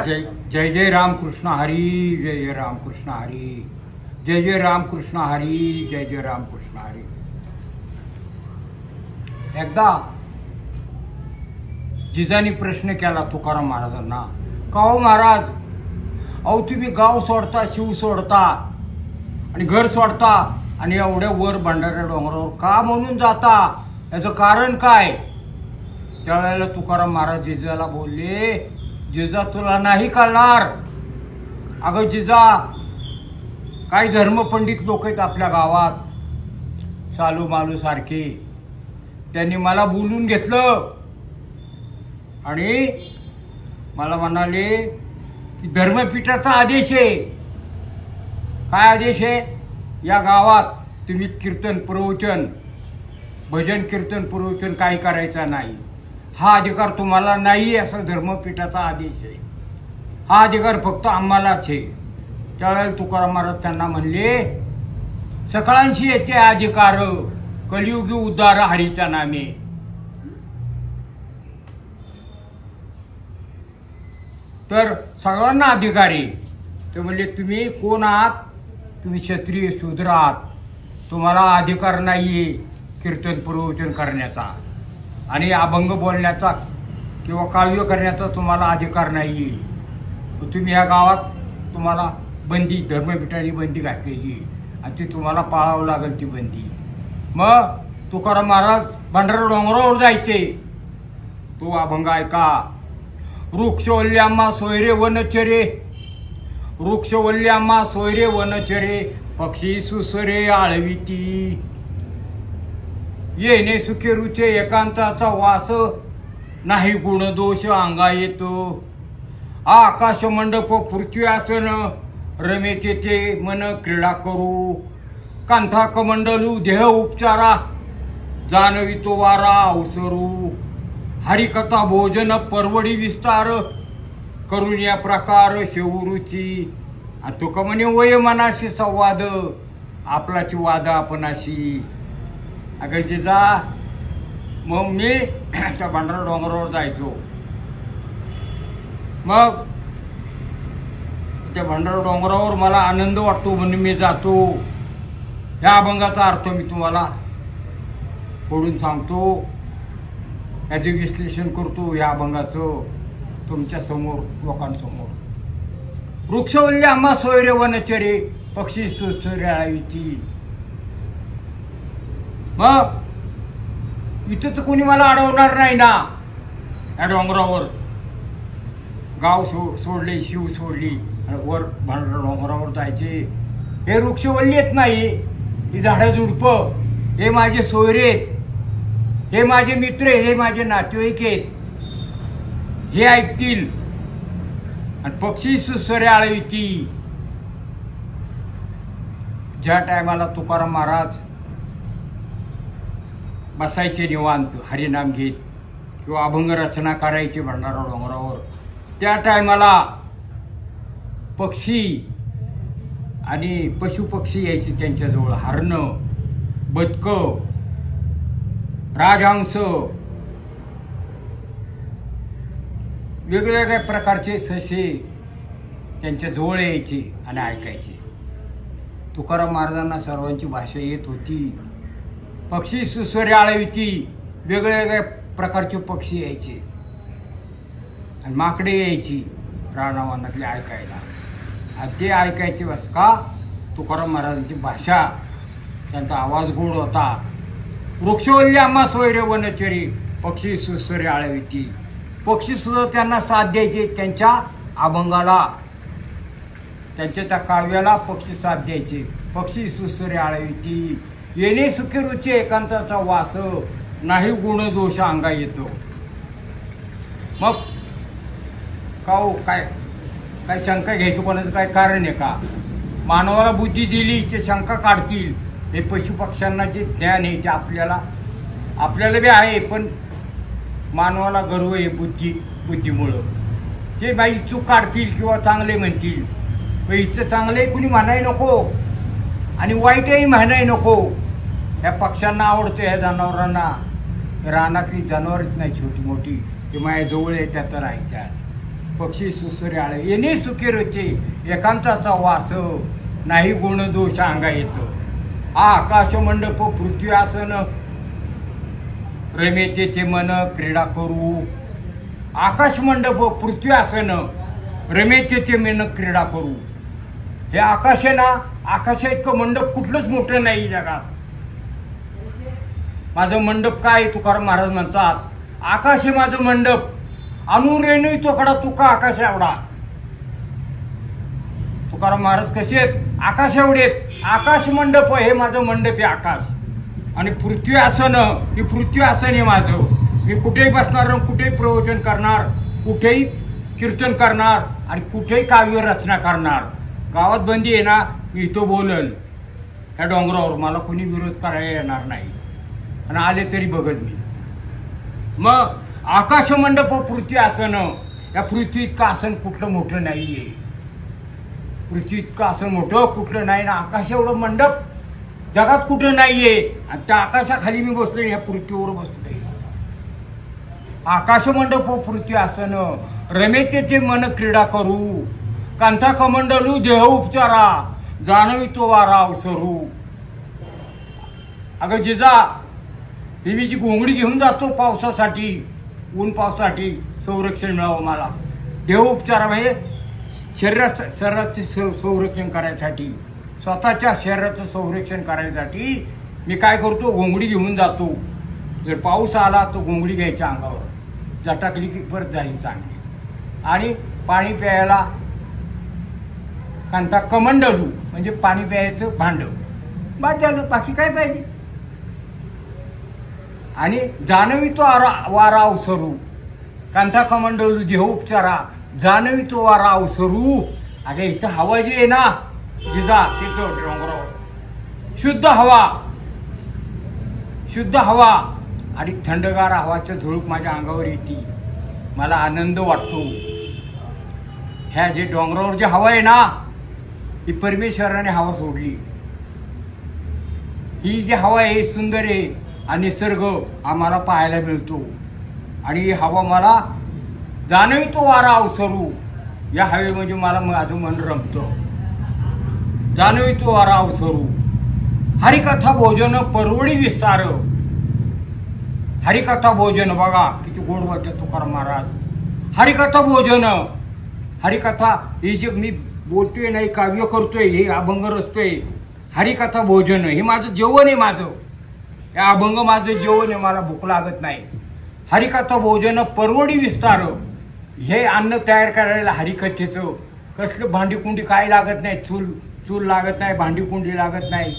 जय जय जय रामकृष्ण हरी, जय जय रामकृष्ण हरी, जय जय रामकृष्ण हरी, जय जय रामकृष्ण हरी. एकदा जिजानी प्रश्न केला तुकाराम महाराजांना, का हो महाराज, अहो तुम्ही गाव सोडता, शिव सोडता आणि घर सोडता आणि एवढ्या वर भंडाऱ्या डोंगरावर का म्हणून जाता, याचं कारण काय? त्यावेळेला तुकाराम महाराज जिजाला बोलले, जिजा तुला नाही कळणार. अगं जिजा, काही धर्मपंडित लोक आहेत आपल्या गावात, सालू मालू सारखे, त्यांनी मला बोलून घेतलं आणि मला म्हणाले की धर्मपीठाचा आदेश आहे. काय आदेश आहे? या गावात तुम्ही कीर्तन प्रवचन, भजन कीर्तन प्रवचन काही करायचा नाही, हा अधिकार तुम्हाला नाही, असा धर्मपीठाचा आदेश आहे. हा अधिकार फक्त आम्हालाच आहे. त्यावेळेला तुकाराम महाराज त्यांना म्हणले, सकळांशी येते अधिकार, कलियुगी उद्धार हरीच्या नामे. तर सगळ्यांना अधिकार आहे. ते म्हणले तुम्ही कोण आहात? तुम्ही क्षत्रिय शूद्र आहात, तुम्हाला अधिकार नाहीये कीर्तन प्रवचन करण्याचा आणि अभंग बोलण्याचा किंवा काव्य करण्याचा तुम्हाला अधिकार नाहीये. तुम्ही या गावात तुम्हाला बंदी, धर्मपीठाने बंदी घातलेली आणि ती तुम्हाला पाळावं लागेल ती बंदी. मग तुकाराम महाराज भंडारा डोंगरावर जायचे. तो अभंग ऐका. वृक्षवल्ल्याम्हा सोयरे वनचरे, वृक्षवल्ल्याम्हा सोयरे वनचरे, पक्षी सुसरे आळविती. येणे सुखे रुचे एकांताचा वास, नाही गुण दोष अंगा येतो. आकाश मंडप पृथ्वी आसन, रमे तेथे मन क्रीडा करू. कांथा कमंडलू देह उपचारा, जाणवितो वारा अवसरू. हरिकथा भोजन परवडी विस्तार, करून या प्रकार शेवरुची. आणि तुका म्हणे वय मनाशी संवाद, आपलाची वाद आपणाशी. अगं जिजा, मग मी त्या भंडारा डोंगरावर जायचो. मग त्या भंडारा डोंगरावर मला आनंद वाटतो म्हणून मी जातो. ह्या अभंगाचा अर्थ मी तुम्हाला फोडून सांगतो, याचे विश्लेषण करतो या अभंगाचं तुमच्या समोर, लोकांसमोर. वृक्षवल्ल्याम्हा सोयरे वनचरे, पक्षी सुसरे आळविती. मग इथंच कोणी मला अडवणार नाही ना. या डोंगरावर गाव सोडले, शिव सोडली, वर भंडारा डोंगरावर जायचे. हे वृक्षवल्ली येत नाही, ही झाडं झुडप, हे माझे सोयरे आहेत, हे माझे मित्र आहेत, हे माझे नातेवाईक आहेत, हे ऐकतील. आणि पक्षी सुसरे आळविती. ज्या टायमाला तुकाराम महाराज बसायचे निवांत हरिनाम घेत किंवा अभंग रचना करायची भंडारा डोंगरावर, त्या टायमाला पक्षी आणि पशुपक्षी यायची त्यांच्याजवळ. हरणं, बदकं, राजहंस, वेगवेगळ्या प्रकारचे ससे त्यांच्या जवळ यायचे आणि ऐकायचे. तुकाराम महाराजांना सर्वांची भाषा येत होती. पक्षी सुसरे आळविती, वेगवेगळ्या प्रकारचे पक्षी यायचे आणि माकडे यायची रानावनातली ऐकायला. आणि ते ऐकायचे बस का? तुकाराम महाराजांची भाषा, त्यांचा आवाज गोड होता. वृक्षवल्ल्याम्हा सोयरे वनचरे, पक्षी सुसरे आळविती. पक्षी सुद्धा त्यांना साथ द्यायचे, त्यांच्या अभंगाला, त्यांच्या त्या काव्याला पक्षी साथ द्यायचे. पक्षी सुसरे आळविती. येणे सुखे रुचे एकांताचा वास, नाही गुण दोष अंगा येतो. मग का हो, काय काय शंका घ्यायचं, कोणाचं काय कारण आहे का? मानवाला बुद्धी दिली ते शंका काढतील. हे पशुपक्ष्यांना जे ज्ञान आहे ते आपल्याला बी आहे, पण मानवाला गर्व आहे बुद्धीमुळं. ते बाई चूक काढतील किंवा चांगले म्हणतील. पण इथं चांगले कुणी म्हणाय नको आणि वाईटही म्हणाय नको. ह्या पक्ष्यांना आवडतं, ह्या जनावरांना. रानातली जनावरच नाही छोटी मोठी, ते माझ्या जवळ येतात तर राहायच्या. पक्षी सुसऱ्याळे येणे सुखी रचे एकांताचा वास नाही गुण दोष अंगा येतो. हा आकाश मंडप पृथ्वी आसन रमेते ते मन क्रीडा करू. आकाश मंडप पृथ्वी आसन रमेते ते मन क्रीडा करू. हे आकाश आहे ना, आकाशा इतकं मंडप कुठलंच मोठं नाही जगात. माझं मंडप काय तुकाराम महाराज म्हणतात, आकाश आहे माझं मंडप, अनुरेणू तोकडा तुका आकाश एवढा. तुकाराम महाराज कसे आहेत, आकाश एवढे आहेत. आकाश मंडप हे माझं मंडप आहे आकाश. आणि पृथ्वी आसन ही पृथ्वी आसन आहे माझं. मी कुठेही बसणार, कुठेही प्रवचन करणार, कुठेही कीर्तन करणार आणि कुठेही काव्य रचना करणार. गावात बंदी आहे ना, मी इथं बोलल त्या डोंगरावर, मला कोणी विरोध करायला येणार नाही आणि आले तरी बघत मी. मग आकाश मंडप पृथ्वी आसन, या पृथ्वीत का आसन कुठलं मोठं नाहीये. पृथ्वीत का आसन मोठं कुठलं नाही ना, आकाश एवढं मंडप जगात कुठं नाहीये. आणि त्या आकाशाखाली मी बसलोय, या पृथ्वीवर बसलोय. आकाश मंडप पृथ्वी आसन रमेते ते मन क्रीडा करू. कांता कमंडलू देह उपचारा जाणवी तो वारा अवसरू. अगं जिजा, ही मी जी घोंगडी घेऊन जातो पावसासाठी, ऊन पावसासाठी संरक्षण मिळावं मला. देह उपचार म्हणजे शरीराचे संरक्षण करायसाठी, स्वतःच्या शरीराचं संरक्षण करायसाठी मी काय करतो, घोंगडी घेऊन जातो. जर पाऊस आला तर घोंगडी घ्यायच्या अंगावर, झटाकली की परत झाली चांगली. आणि पाणी प्यायला कांता कमंडलू म्हणजे पाणी प्यायचं भांड, बस झालं, बाकी काय पाहिजे. आणि जाणवी तो वारा अवसरू. कांता कमंडलू देह उपचारा जाणवी तो वारा अवसरू. अगे इथं हवा जी आहे ना जिजा, तिथं डोंगरावर शुद्ध हवा आणि थंडगार हवाचं झुळूक माझ्या अंगावर येते. मला आनंद वाटतो. ह्या जे डोंगरावर जी हवा आहे ना, ही परमेश्वराने हवा सोडली. ही जी हवा आहे सुंदर आहे आणि निसर्ग आम्हाला पाहायला मिळतो. आणि ही हवा मला जाणवितो वारा अवसरू. या हवेमध्ये मला माझं मन रमतं. जाणवितो वारा अवसरू. हरिकथा भोजन परवडी विस्तार. हरिकथा भोजन बघा किती गोड बोलतात तुकाराम महाराज. हरिकथा भोजन, हरिकथा ही जे मी बोलतोय नाही, काव्य करतोय, हे अभंग रचतोय. हरिकथा भोजन हे माझं जेवण आहे. माझं हे अभंग माझं जेवण आहे. मला भूक लागत नाही. हरिकथा भोजन परवडी विस्तार. हे अन्न तयार करायला हरिकथेचं कसलं भांडीकुंडी काय लागत नाही. चूल लागत नाही, भांडीकुंडी लागत नाही,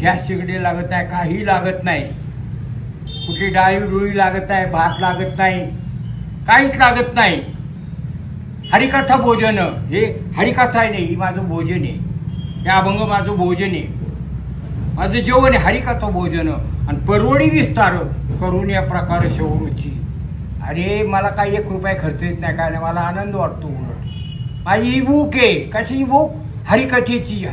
गॅस शेगडी लागत नाही, काही लागत नाही. कुठली डाळी डोळी लागत नाही, भात लागत नाही, काहीच लागत नाही. हरिकथा भोजन हे हरिकथा आहे नाही, ही माझं भोजन आहे. हे अभंग माझं भोजन आहे, माझं जेवण आहे. हरिकथा भोजन आणि परवडी विस्तार करून या प्रकारे शौरूची. अरे मला काही 1 रुपया खर्च येत नाही, काय नाही, मला आनंद वाटतो. उलट माझी ही भूक आहे. कशी भूक? हरिकथेची.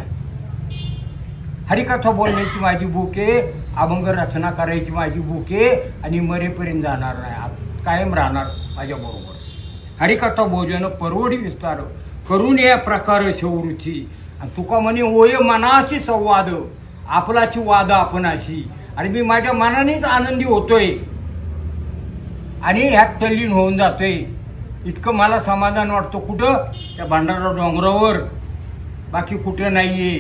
हरिकथा बोलण्याची माझी भूक आहे, अभंग रचना करायची माझी भूक आहे. आणि मरेपर्यंत जाणार नाही, कायम राहणार माझ्या बरोबर. हरिकथा भोजन परवडी विस्तार करून या प्रकार शौरूची. आणि तुका म्हणे ओय मनाशी संवाद, आपलाची वाद आपणाशी. आणि मी माझ्या मनानेच आनंदी होतोय आणि ह्यात तल्लीन होऊन जातोय. इतकं मला समाधान वाटतं. कुठं? त्या भंडारा डोंगरावर, बाकी कुठं नाहीये.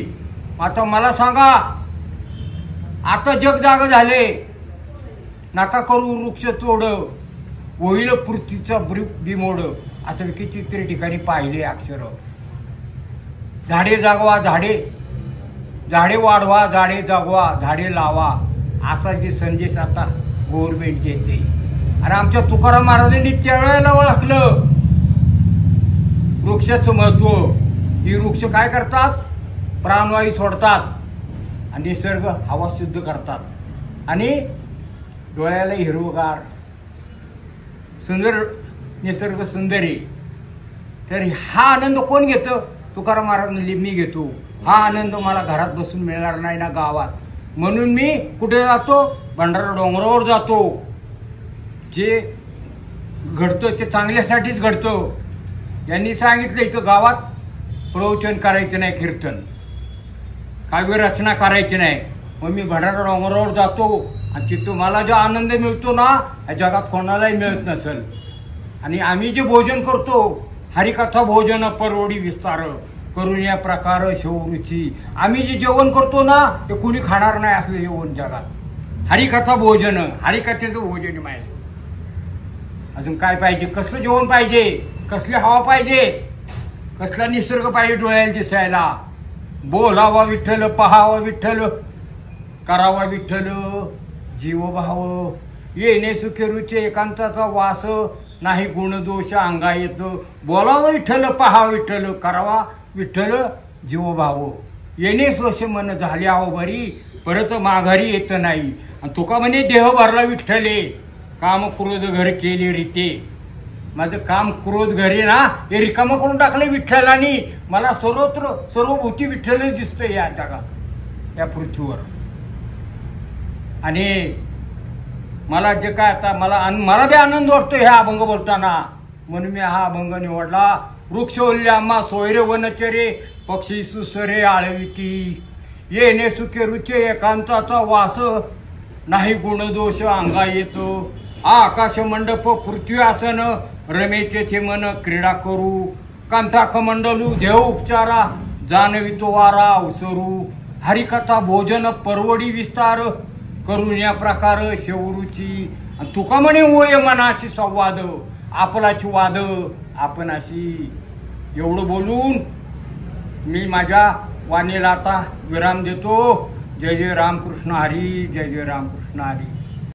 आता मला सांगा, आता जग जाग झाले, नका करू वृक्ष तोड, होईल पृथ्वीचा बिमोड. असं कितीतरी ठिकाणी पाहिले अक्षर. झाडे जागवा, झाडे वाढवा, झाडे जागवा, झाडे लावा, असा जे संदेश आता गव्हर्नमेंट देते. आणि आमच्या तुकाराम महाराजांनी त्यावेळेला ओळखलं वृक्षाचं महत्व. ही वृक्ष काय करतात? प्राणवायू सोडतात आणि निसर्ग हवा शुद्ध करतात आणि डोळ्याला हिरवगार सुंदर निसर्ग सुंदर आहे. तर हा आनंद कोण घेतं? तुकाराम महाराजांनी मी घेतो. हा आनंद मला घरात बसून मिळणार नाही ना गावात. म्हणून मी कुठे जातो? भंडारा डोंगरावर जातो. जे घडतं ते चांगल्यासाठीच घडतं. यांनी सांगितलं इथं गावात प्रवचन करायचं नाही, कीर्तन काव्यरचना करायची नाही. मग मी भंडारा डोंगरावर जातो आणि तिथं मला जो आनंद मिळतो ना या जगात कोणालाही मिळत नसेल. आणि आम्ही जे भोजन करतो हरिकथा भोजन परवडी विस्तार करून या प्रकार शिवरुची, आम्ही जे जेवण करतो ना ते कुणी खाणार नाही असलं जेवण जगात. हरिकथा भोजन, हरिकथेचं भोजन माहिती. अजून काय पाहिजे? कसलं जेवण पाहिजे? कसली हवा पाहिजे? कसला निसर्ग पाहिजे डोळ्याला दिसायला? बोलावा विठ्ठल, पहावा विठ्ठल, करावा विठ्ठल जीवभाव. येणे सुखे रुचे एकांताचा वास, नाही गुणदोष अंगा येतो. बोलावा विठ्ठल, पहावा विठ्ठल, करावा विठ्ठल जीवभाव. येणे सोश मन झाले आहो बरी, परत माघारी येत नाही. आणि तुका म्हणे देह भरला विठ्ठले, काम क्रोध घर केले रीते. माझं काम क्रोध घरी ना हे रिकामं करून टाकलं विठ्ठलानी. मला सर्वत्र सर्वभूती विठ्ठल दिसतोय या जगात, या पृथ्वीवर. आणि मला जे काय आता मला बी आनंद वाटतो ह्या अभंग बोलताना, म्हणून मी हा अभंग निवडला. वृक्षवल्ल्या आम्हा सोयरे वनचरे, पक्षी सुसरे आळविती. येणे सुखे रुचे एकांताचा वास, नाही गुणदोष अंगा येतो. आकाश मंडप पृथ्वी आसन, रमे तेथे मन क्रीडा करू. कांताक मंडलू देव उपचारा, जाणवितो वारा अवसरू. हरिकथा भोजन परवडी विस्तार, करून या प्रकार शेवरुची. तुका म्हणे होय मनाशी संवाद, आपलाची वाद आपणाशी. एवढं बोलून मी माझ्या वाणीला आता विराम देतो. जय जय रामकृष्ण हरी, जय जय रामकृष्ण हरी.